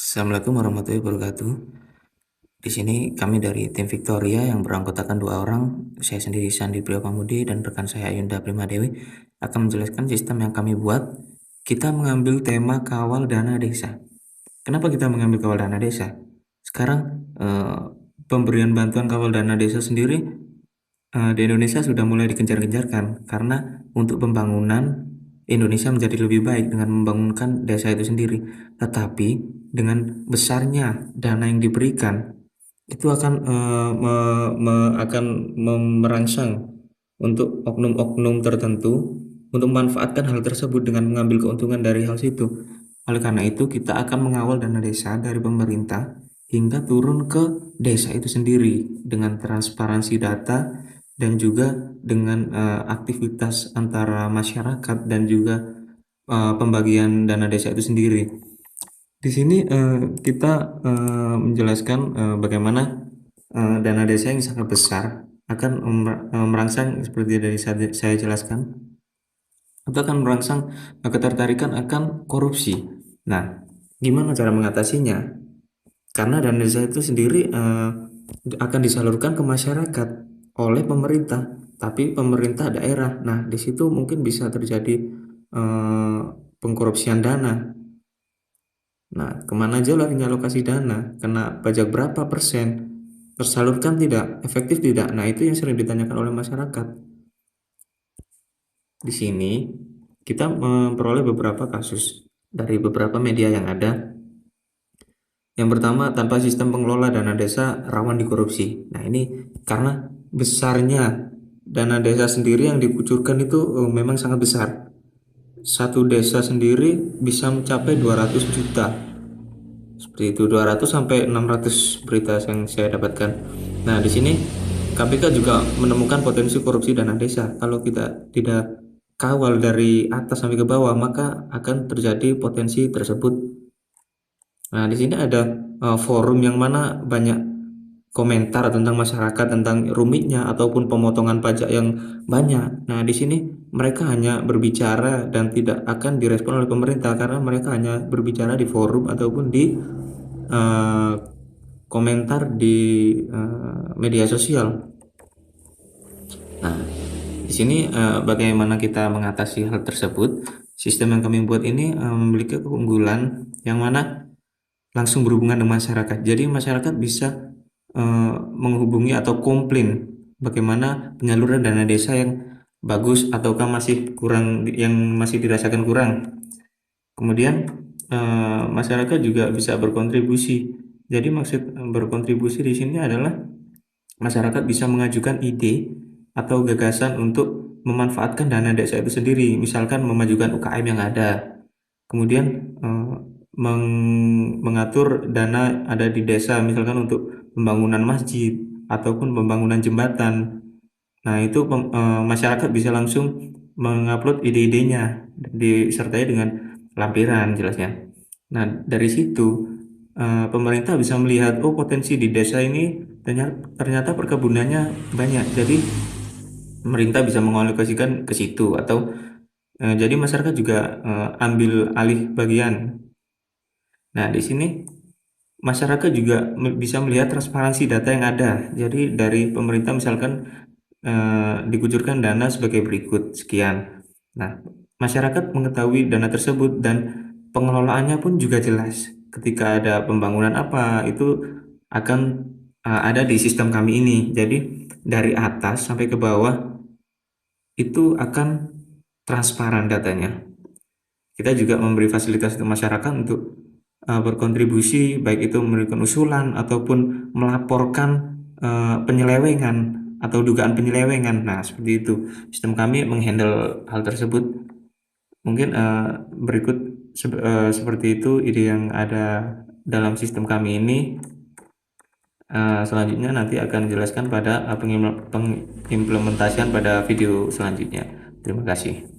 Assalamualaikum warahmatullahi wabarakatuh. Di sini kami dari tim Victoria yang beranggotakan 2 orang, saya sendiri Sandi Priyokamudi dan rekan saya Yunda Primadewi akan menjelaskan sistem yang kami buat. Kita mengambil tema kawal dana desa. Kenapa kita mengambil kawal dana desa? Sekarang pemberian bantuan kawal dana desa sendiri di Indonesia sudah mulai digencar-gencarkan karena untuk pembangunan Indonesia menjadi lebih baik dengan membangunkan desa itu sendiri. Tetapi dengan besarnya dana yang diberikan itu akan merangsang untuk oknum-oknum tertentu untuk memanfaatkan hal tersebut dengan mengambil keuntungan dari hal situ. Oleh karena itu, kita akan mengawal dana desa dari pemerintah hingga turun ke desa itu sendiri dengan transparansi data dan juga dengan aktivitas antara masyarakat dan juga pembagian dana desa itu sendiri. Di sini kita menjelaskan bagaimana dana desa yang sangat besar akan merangsang seperti dari saya jelaskan, itu akan merangsang ketertarikan akan korupsi. Nah, gimana cara mengatasinya? Karena dana desa itu sendiri akan disalurkan ke masyarakat oleh pemerintah, tapi pemerintah daerah. Nah, di situ mungkin bisa terjadi pengkorupsian dana. Nah, kemana aja larinya alokasi dana? Kena pajak berapa persen? Tersalurkan tidak? Efektif tidak? Nah, itu yang sering ditanyakan oleh masyarakat. Di sini kita memperoleh beberapa kasus dari beberapa media yang ada. Yang pertama, tanpa sistem pengelola dana desa rawan dikorupsi. Nah, ini karena besarnya dana desa sendiri yang dikucurkan itu memang sangat besar. Satu desa sendiri bisa mencapai 200 juta. Seperti itu, 200 sampai 600 berita yang saya dapatkan. Nah, di sini KPK juga menemukan potensi korupsi dana desa. Kalau kita tidak kawal dari atas sampai ke bawah, maka akan terjadi potensi tersebut. Nah, di sini ada forum yang mana banyak komentar tentang masyarakat tentang rumitnya ataupun pemotongan pajak yang banyak. Nah, di sini mereka hanya berbicara dan tidak akan direspon oleh pemerintah karena mereka hanya berbicara di forum ataupun di uh, komentar di media sosial. Nah, di sini bagaimana kita mengatasi hal tersebut? Sistem yang kami buat ini memiliki keunggulan yang mana langsung berhubungan dengan masyarakat. Jadi masyarakat bisa menghubungi atau komplain bagaimana penyaluran dana desa yang bagus ataukah masih kurang, yang masih dirasakan kurang. Kemudian masyarakat juga bisa berkontribusi. Jadi maksud berkontribusi di sini adalah masyarakat bisa mengajukan ide atau gagasan untuk memanfaatkan dana desa itu sendiri, misalkan memajukan UKM yang ada, kemudian mengatur dana ada di desa, misalkan untuk pembangunan masjid ataupun pembangunan jembatan. Nah, itu masyarakat bisa langsung mengupload ide-idenya disertai dengan lampiran jelasnya. Nah, dari situ pemerintah bisa melihat, oh, potensi di desa ini ternyata perkebunannya banyak, jadi pemerintah bisa mengalokasikan ke situ, atau jadi masyarakat juga ambil alih bagian. Nah, di sini masyarakat juga bisa melihat transparansi data yang ada. Jadi dari pemerintah misalkan dikucurkan dana sebagai berikut sekian. Nah, masyarakat mengetahui dana tersebut dan pengelolaannya pun juga jelas. Ketika ada pembangunan apa, itu akan ada di sistem kami ini. Jadi dari atas sampai ke bawah itu akan transparan datanya. Kita juga memberi fasilitas untuk masyarakat untuk berkontribusi, baik itu memberikan usulan ataupun melaporkan penyelewengan atau dugaan penyelewengan. Nah, seperti itu. Sistem kami menghandle hal tersebut. Mungkin berikut seperti itu ide yang ada dalam sistem kami ini. Selanjutnya nanti akan dijelaskan pada pengimplementasian pada video selanjutnya. Terima kasih.